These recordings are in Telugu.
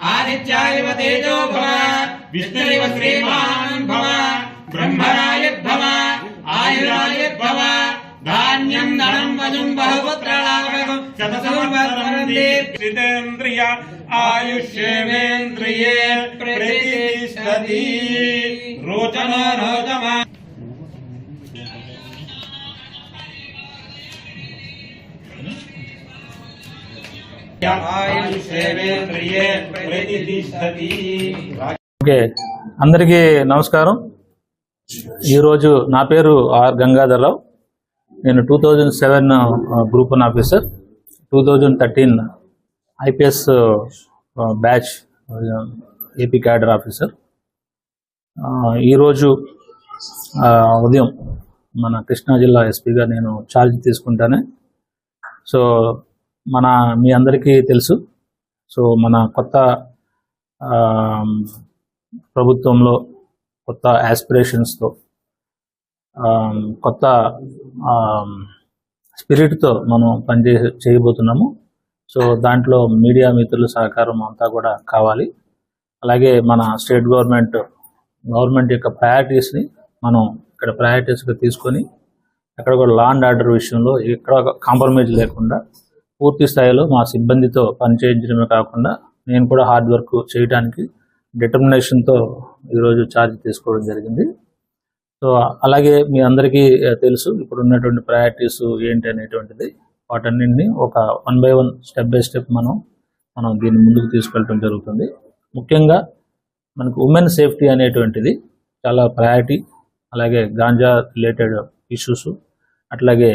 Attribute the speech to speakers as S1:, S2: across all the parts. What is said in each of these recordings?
S1: आदित्याय तेजो भव विष्णुरिव श्रीमान् भव ब्रह्मणाय भव आयुराय भव धान्यं धनं वजुं बहुपुत्रलाभं शतसंवत्सरं सितेन्द्रिय आयुष्येवेन्द्रिये प्रतिष्ठति रोचनो रोचमा
S2: అందరికీ నమస్కారం. ఈరోజు నా పేరు ఆర్ గంగాధర్రావు. నేను 2007 group 1 officer, 2013 IPS batch AP cadre officer. ఈరోజు ఉదయం మన కృష్ణా జిల్లా ఎస్పీగా నేను ఛార్జ్ తీసుకుంటాను. సో మీ అందరికీ తెలుసు, సో మన కొత్త ప్రభుత్వంలో కొత్త యాస్పిరేషన్స్తో కొత్త స్పిరిట్తో మనం చేయబోతున్నాము. సో దాంట్లో మీడియా మిత్రుల సహకారం అంతా కూడా కావాలి. అలాగే మన స్టేట్ గవర్నమెంట్ యొక్క ప్రయారిటీస్ని మనం ఇక్కడ ప్రయారిటీస్గా తీసుకొని అక్కడ కూడా లా అండ్ ఆర్డర్ విషయంలో ఎక్కడ కాంప్రమైజ్ లేకుండా పూర్తి స్థాయిలో మా సిబ్బందితో పనిచేయించడమే కాకుండా నేను కూడా హార్డ్ వర్క్ చేయడానికి డిటర్మినేషన్తో ఈరోజు ఛార్జ్ తీసుకోవడం జరిగింది. సో అలాగే మీ అందరికీ తెలుసు ఇప్పుడు ఉన్నటువంటి ప్రయారిటీస్ ఏంటి అనేటువంటిది. వాటన్నింటినీ ఒక 1 by 1 స్టెప్ బై స్టెప్ మనం దీన్ని ముందుకు తీసుకెళ్ళడం జరుగుతుంది. ముఖ్యంగా మనకు ఉమెన్ సేఫ్టీ అనేటువంటిది చాలా ప్రయారిటీ. అలాగే గాంజా రిలేటెడ్ ఇష్యూస్, అట్లాగే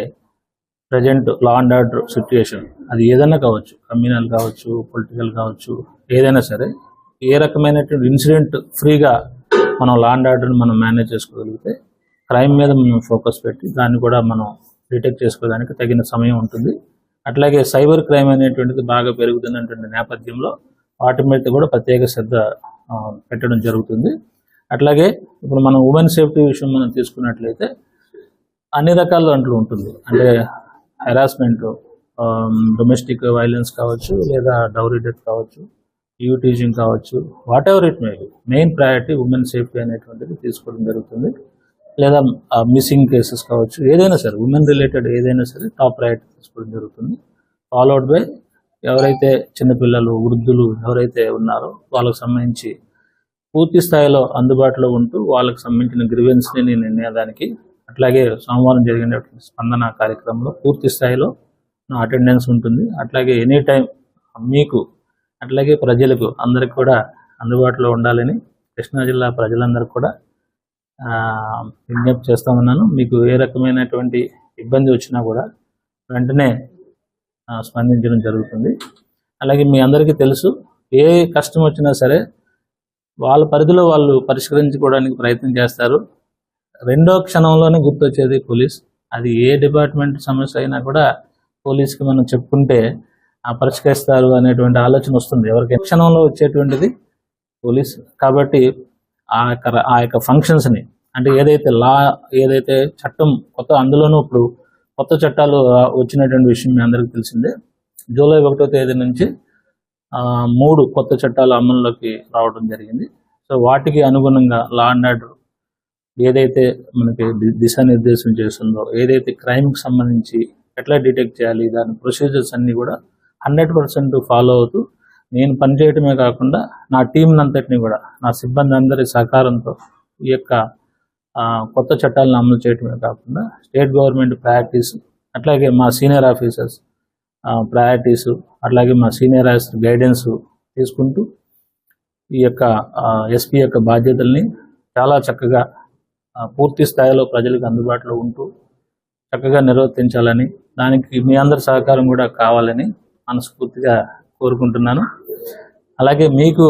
S2: present law and order situation, అది ఏదైనా కావచ్చు, కమ్యూనల్ కావచ్చు, పొలిటికల్ కావచ్చు, ఏదైనా సరే ఏ రకమైనటువంటి ఇన్సిడెంట్ ఫ్రీగా మనం లా అండ్ ఆర్డర్ని మనం మేనేజ్ చేసుకోగలిగితే క్రైమ్ మీద మనం ఫోకస్ పెట్టి దాన్ని కూడా మనం డిటెక్ట్ చేసుకోవడానికి తగిన సమయం ఉంటుంది. అట్లాగే సైబర్ క్రైమ్ అనేటువంటిది బాగా పెరుగుతున్నటువంటి నేపథ్యంలో వాటి మీద కూడా ప్రత్యేక శ్రద్ధ పెట్టడం జరుగుతుంది. అట్లాగే ఇప్పుడు మనం ఉమెన్ సేఫ్టీ విషయం మనం తీసుకున్నట్లయితే అన్ని రకాల దాంట్లో ఉంటుంది. అంటే హెరాస్మెంట్, డొమెస్టిక్ వైలెన్స్ కావచ్చు, లేదా డౌరీ డెత్ కావచ్చు, టీజింగ్ కావచ్చు, what ever it may be, main priority women safety అనేటువంటిది తీసుకోవడం జరుగుతుంది. లేదా మిస్సింగ్ కేసెస్ కావచ్చు, ఏదైనా సరే ఉమెన్ రిలేటెడ్ ఏదైనా సరే టాప్ ప్రయారిటీ తీసుకోవడం జరుగుతుంది. ఫాలోడ్ బై ఎవరైతే చిన్నపిల్లలు, వృద్ధులు ఎవరైతే ఉన్నారో వాళ్ళకు సంబంధించి పూర్తి స్థాయిలో అందుబాటులో ఉంటూ వాళ్ళకు సంబంధించిన గ్రీవెన్స్ని నిర్ణయానికి, అట్లాగే సోమవారం జరిగినటువంటి స్పందన కార్యక్రమంలో పూర్తి స్థాయిలో నా అటెండెన్స్ ఉంటుంది. అట్లాగే ఎనీ టైం మీకు అట్లాగే ప్రజలకు అందరికి కూడా అందుబాటులో ఉండాలని కృష్ణా జిల్లా ప్రజలందరికీ కూడా విజ్ఞప్తి చేస్తూ ఉన్నాను. మీకు ఏ రకమైనటువంటి ఇబ్బంది వచ్చినా కూడా వెంటనే స్పందించడం జరుగుతుంది. అలాగే మీ అందరికీ తెలుసు, ఏ కష్టం వచ్చినా సరే వాళ్ళ పరిధిలో వాళ్ళు పరిష్కరించుకోవడానికి ప్రయత్నం చేస్తారు. రెండో క్షణంలోనే గుర్తొచ్చేది పోలీస్. అది ఏ డిపార్ట్మెంట్ సమస్య అయినా కూడా పోలీస్కి మనం చెప్పుకుంటే పరిష్కరిస్తారు అనేటువంటి ఆలోచన వస్తుంది. ఎవరికి క్షణంలో వచ్చేటువంటిది పోలీస్. కాబట్టి ఆ యొక్క ఫంక్షన్స్ని, అంటే ఏదైతే చట్టం కొత్త, అందులోనూ ఇప్పుడు కొత్త చట్టాలు వచ్చినటువంటి విషయం మీ అందరికీ తెలిసిందే. జూలై 1వ తేదీ నుంచి 3 కొత్త చట్టాలు అమల్లోకి రావడం జరిగింది. సో వాటికి అనుగుణంగా లా అండ్ ఆర్డర్ ఏదైతే మనకి దిశానిర్దేశం చేస్తుందో, ఏదైతే క్రైమ్కి సంబంధించి ఎట్లా డిటెక్ట్ చేయాలి, దాని ప్రొసీజర్స్ అన్నీ కూడా 100% ఫాలో అవుతూ నేను పనిచేయటమే కాకుండా నా టీంని అంతటిని కూడా, నా సిబ్బంది అందరి సహకారంతో ఈ యొక్క కొత్త చట్టాలను అమలు చేయటమే కాకుండా స్టేట్ గవర్నమెంట్ ప్రయారిటీస్, అట్లాగే మా సీనియర్ ఆఫీసర్స్ ప్రయారిటీస్, అట్లాగే మా సీనియర్ ఆఫీసర్ గైడెన్స్ తీసుకుంటూ ఈ యొక్క ఎస్పీ యొక్క బాధ్యతల్ని చాలా చక్కగా పూర్తి స్థాయిలో ప్రజలకు అందుబాటులో ఉంటూ చక్కగా నిర్వర్తించాలని, దానికి మీ అందరి సహకారం కూడా కావాలని మనస్ఫూర్తిగా కోరుకుంటున్నాను. అలాగే మీకు